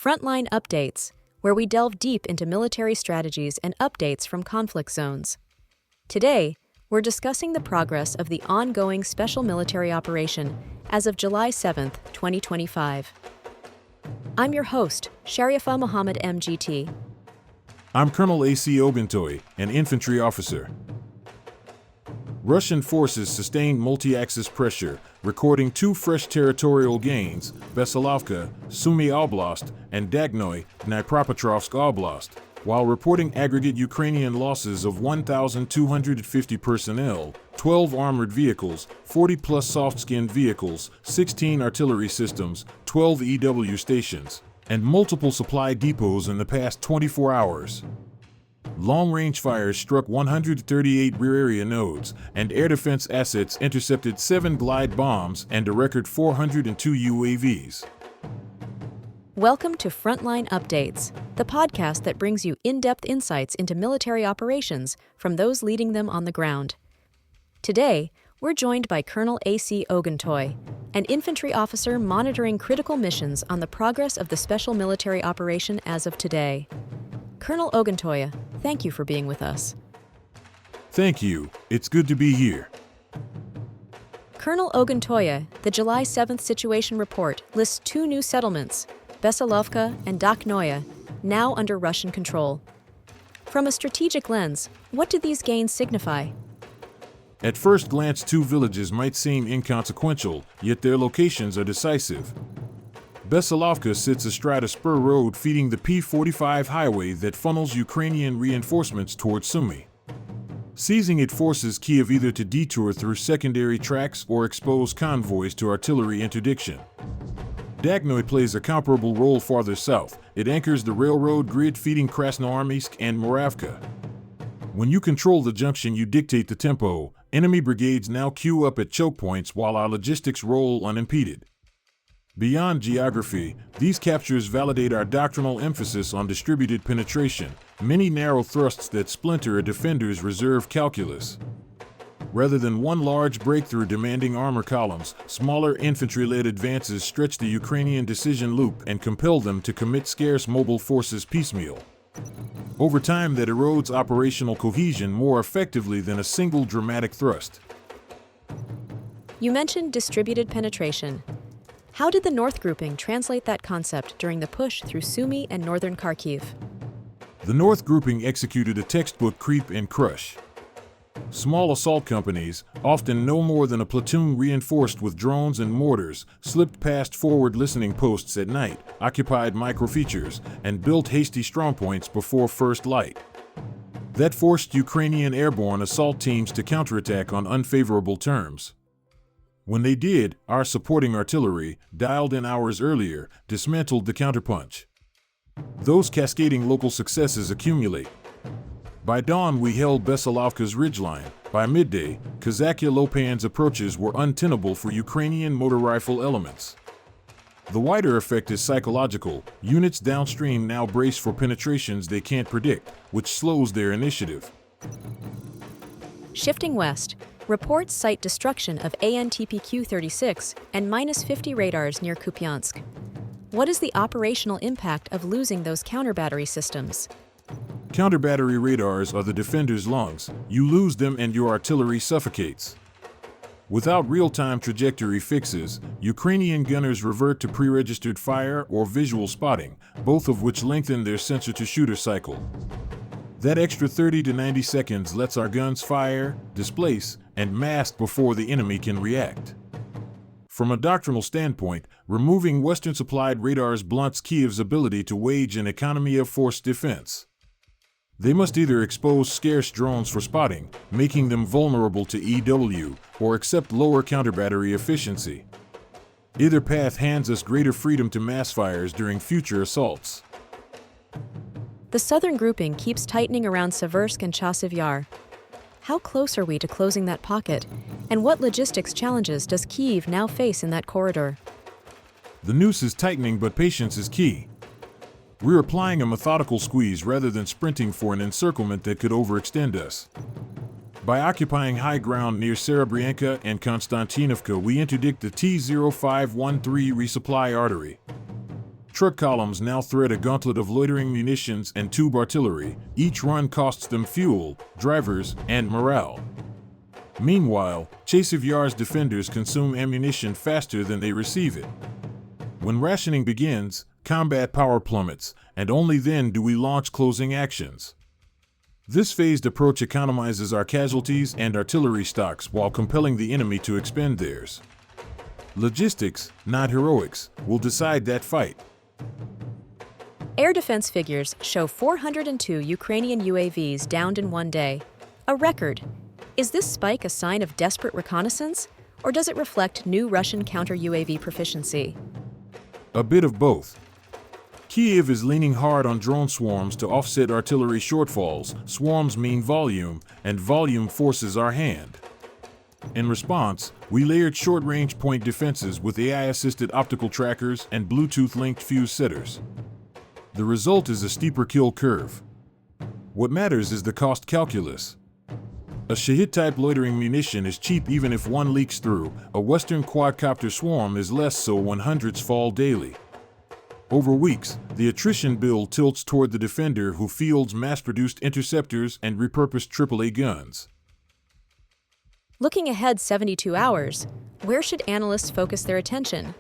Frontline Updates, where we delve deep into military strategies and updates from conflict zones. Today, we're discussing the progress of the ongoing special military operation as of July 7, 2025. I'm your host, Sharifa Mohammed M.G.T. I'm Colonel A.C. Ogontoy, an infantry officer. Russian forces sustained multi-axis pressure, recording two fresh territorial gains, Veselovka, Sumy Oblast, and Dakhnoia, Dnipropetrovsk Oblast, while reporting aggregate Ukrainian losses of 1,250 personnel, 12 armored vehicles, 40-plus soft-skinned vehicles, 16 artillery systems, 12 EW stations, and multiple supply depots in the past 24 hours. Long-range fires struck 138 rear area nodes, and air defense assets intercepted 7 glide bombs and a record 402 UAVs. Welcome to Frontline Updates, the podcast that brings you in-depth insights into military operations from those leading them on the ground. Today, we're joined by Colonel A.C. Ogontoy, an infantry officer monitoring critical missions on the progress of the special military operation as of today. Colonel Ogontoy, thank you for being with us. Thank you. It's good to be here. Colonel Ogontoy, the July 7th situation report lists 2 new settlements, Veselovka and Dakhnoia, now under Russian control. From a strategic lens, what do these gains signify? At first glance, 2 villages might seem inconsequential, yet their locations are decisive. Veselovka sits astride a spur road feeding the P-45 highway that funnels Ukrainian reinforcements towards Sumy. Seizing it forces Kiev either to detour through secondary tracks or expose convoys to artillery interdiction. Dakhnoia plays a comparable role farther south. It anchors the railroad grid feeding Krasnoarmysk and Moravka. When you control the junction, you dictate the tempo. Enemy brigades now queue up at choke points while our logistics roll unimpeded. Beyond geography, these captures validate our doctrinal emphasis on distributed penetration, many narrow thrusts that splinter a defender's reserve calculus. Rather than one large breakthrough demanding armor columns, smaller infantry-led advances stretch the Ukrainian decision loop and compel them to commit scarce mobile forces piecemeal. Over time, that erodes operational cohesion more effectively than a single dramatic thrust. You mentioned distributed penetration. How did the North grouping translate that concept during the push through Sumy and northern Kharkiv? The North grouping executed a textbook creep and crush. Small assault companies, often no more than a platoon reinforced with drones and mortars, slipped past forward listening posts at night, occupied microfeatures, and built hasty strongpoints before first light. That forced Ukrainian airborne assault teams to counterattack on unfavorable terms. When they did, our supporting artillery, dialed in hours earlier, dismantled the counterpunch. Those cascading local successes accumulate. By dawn, we held Veselovka's ridgeline. By midday, Kazakia Lopan's approaches were untenable for Ukrainian motor rifle elements. The wider effect is psychological. Units downstream now brace for penetrations they can't predict, which slows their initiative. Shifting west, reports cite destruction of ANTPQ-36 and -50 radars near Kupiansk. What is the operational impact of losing those counter-battery systems? Counter-battery radars are the defender's lungs. You lose them and your artillery suffocates. Without real-time trajectory fixes, Ukrainian gunners revert to pre-registered fire or visual spotting, both of which lengthen their sensor-to-shooter cycle. That extra 30 to 90 seconds lets our guns fire, displace, and mask before the enemy can react. From a doctrinal standpoint, removing Western-supplied radars blunts Kiev's ability to wage an economy of force defense. They must either expose scarce drones for spotting, making them vulnerable to EW, or accept lower counter-battery efficiency. Either path hands us greater freedom to mass fires during future assaults. The southern grouping keeps tightening around Seversk and Chasiv Yar. How close are we to closing that pocket, and what logistics challenges does Kyiv now face in that corridor? The noose is tightening, but patience is key. We're applying a methodical squeeze rather than sprinting for an encirclement that could overextend us. By occupying high ground near Serebryanka and Konstantinovka, we interdict the T-0513 resupply artery. truck columns now thread a gauntlet of loitering munitions and tube artillery. Each run costs them fuel, drivers, and morale. Meanwhile, Chasiv Yar's defenders consume ammunition faster than they receive it. When rationing begins, combat power plummets, and only then do we launch closing actions. This phased approach economizes our casualties and artillery stocks while compelling the enemy to expend theirs. Logistics, not heroics, will decide that fight. Air defense figures show 402 Ukrainian UAVs downed in one day, a record. Is this spike a sign of desperate reconnaissance, or does it reflect new Russian counter-UAV proficiency? A bit of both. Kyiv is leaning hard on drone swarms to offset artillery shortfalls. Swarms mean volume, and volume forces our hand. In response, we layered short-range point defenses with AI-assisted optical trackers and Bluetooth-linked fuse setters. The result is a steeper kill curve. What matters is the cost calculus. A Shahid-type loitering munition is cheap even if one leaks through. A Western quadcopter swarm is less so when hundreds fall daily. Over weeks, the attrition bill tilts toward the defender who fields mass-produced interceptors and repurposed AAA guns. Looking ahead 72 hours, where should analysts focus their attention?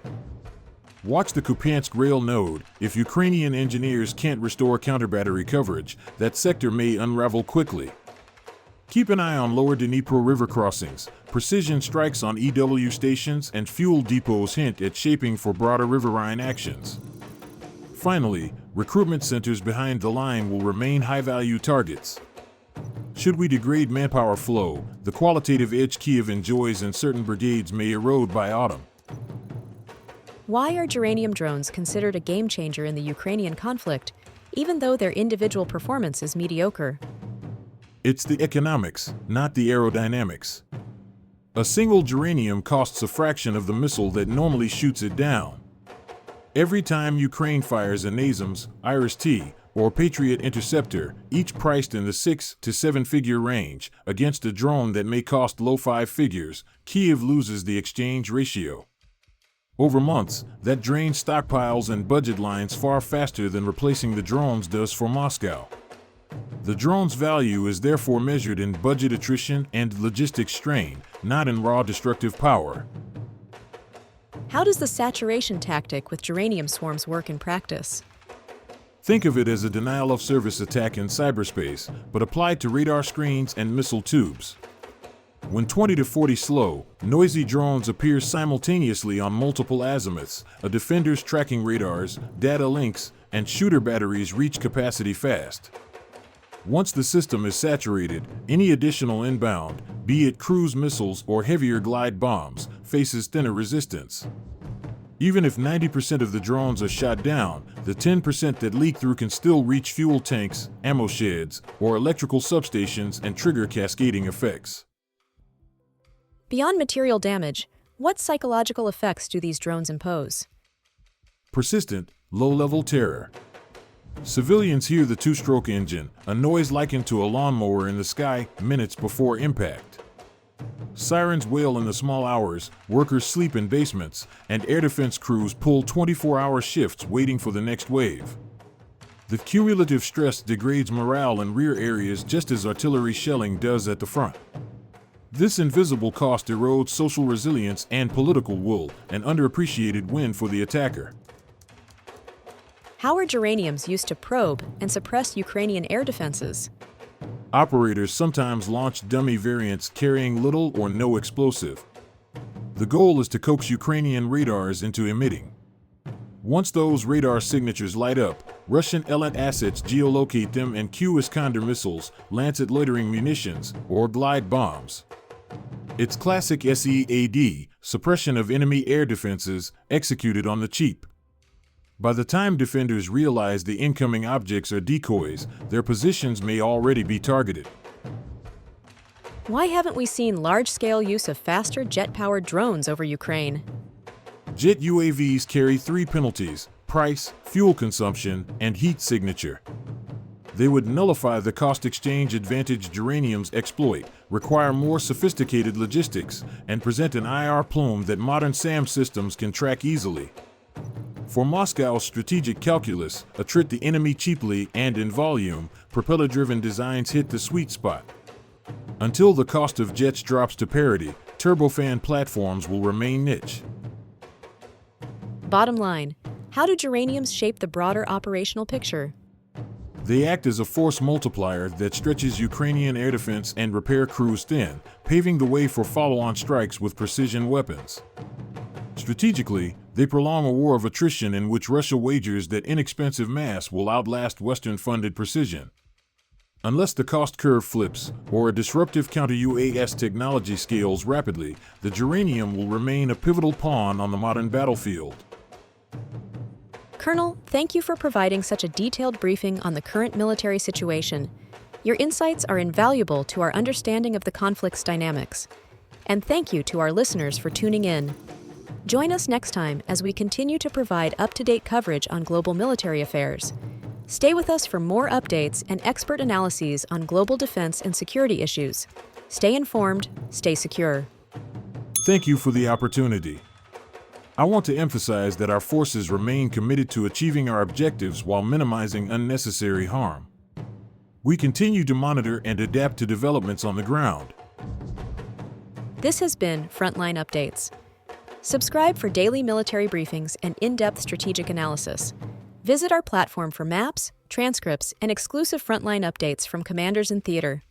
Watch the Kupiansk rail node. If Ukrainian engineers can't restore counter-battery coverage, that sector may unravel quickly. Keep an eye on lower Dnipro river crossings. Precision strikes on EW stations and fuel depots hint at shaping for broader riverine actions. Finally, recruitment centers behind the line will remain high-value targets. Should we degrade manpower flow, the qualitative edge Kyiv enjoys in certain brigades may erode by autumn. Why are geranium drones considered a game-changer in the Ukrainian conflict, even though their individual performance is mediocre? It's the economics, not the aerodynamics. A single geranium costs a fraction of the missile that normally shoots it down. Every time Ukraine fires a NASAMS, IRIS-T, or Patriot interceptor, each priced in the 6 to 7-figure range, against a drone that may cost low 5 figures, Kyiv loses the exchange ratio. Over months, that drains stockpiles and budget lines far faster than replacing the drones does for Moscow. The drone's value is therefore measured in budget attrition and logistics strain, not in raw destructive power. How does the saturation tactic with geranium swarms work in practice? Think of it as a denial-of-service attack in cyberspace, but applied to radar screens and missile tubes. When 20 to 40 slow, noisy drones appear simultaneously on multiple azimuths, a defender's tracking radars, data links, and shooter batteries reach capacity fast. Once the system is saturated, any additional inbound, be it cruise missiles or heavier glide bombs, faces thinner resistance. Even if 90% of the drones are shot down, the 10% that leak through can still reach fuel tanks, ammo sheds, or electrical substations and trigger cascading effects. Beyond material damage, what psychological effects do these drones impose? Persistent, low-level terror. Civilians hear the two-stroke engine, a noise likened to a lawnmower in the sky, minutes before impact. Sirens wail in the small hours, workers sleep in basements, and air defense crews pull 24-hour shifts waiting for the next wave. The cumulative stress degrades morale in rear areas just as artillery shelling does at the front. This invisible cost erodes social resilience and political will, an underappreciated win for the attacker. How are geraniums used to probe and suppress Ukrainian air defenses? Operators sometimes launch dummy variants carrying little or no explosive. The goal is to coax Ukrainian radars into emitting. Once those radar signatures light up, Russian Elant assets geolocate them and cue Iskander missiles, Lancet loitering munitions, or glide bombs. It's classic SEAD, suppression of enemy air defenses, executed on the cheap. By the time defenders realize the incoming objects are decoys, their positions may already be targeted. Why haven't we seen large-scale use of faster jet-powered drones over Ukraine? Jet UAVs carry 3 penalties: price, fuel consumption, and heat signature. They would nullify the cost exchange advantage geraniums exploit, require more sophisticated logistics, and present an IR plume that modern SAM systems can track easily. For Moscow's strategic calculus, attrit the enemy cheaply and in volume, propeller-driven designs hit the sweet spot. Until the cost of jets drops to parity, turbofan platforms will remain niche. Bottom line, how do geraniums shape the broader operational picture? They act as a force multiplier that stretches Ukrainian air defense and repair crews thin, paving the way for follow-on strikes with precision weapons. Strategically, they prolong a war of attrition in which Russia wagers that inexpensive mass will outlast Western-funded precision. Unless the cost curve flips, or a disruptive counter-UAS technology scales rapidly, the geranium will remain a pivotal pawn on the modern battlefield. Colonel, thank you for providing such a detailed briefing on the current military situation. Your insights are invaluable to our understanding of the conflict's dynamics. And thank you to our listeners for tuning in. Join us next time as we continue to provide up-to-date coverage on global military affairs. Stay with us for more updates and expert analyses on global defense and security issues. Stay informed, stay secure. Thank you for the opportunity. I want to emphasize that our forces remain committed to achieving our objectives while minimizing unnecessary harm. We continue to monitor and adapt to developments on the ground. This has been Frontline Updates. Subscribe for daily military briefings and in-depth strategic analysis. Visit our platform for maps, transcripts, and exclusive frontline updates from commanders in theater.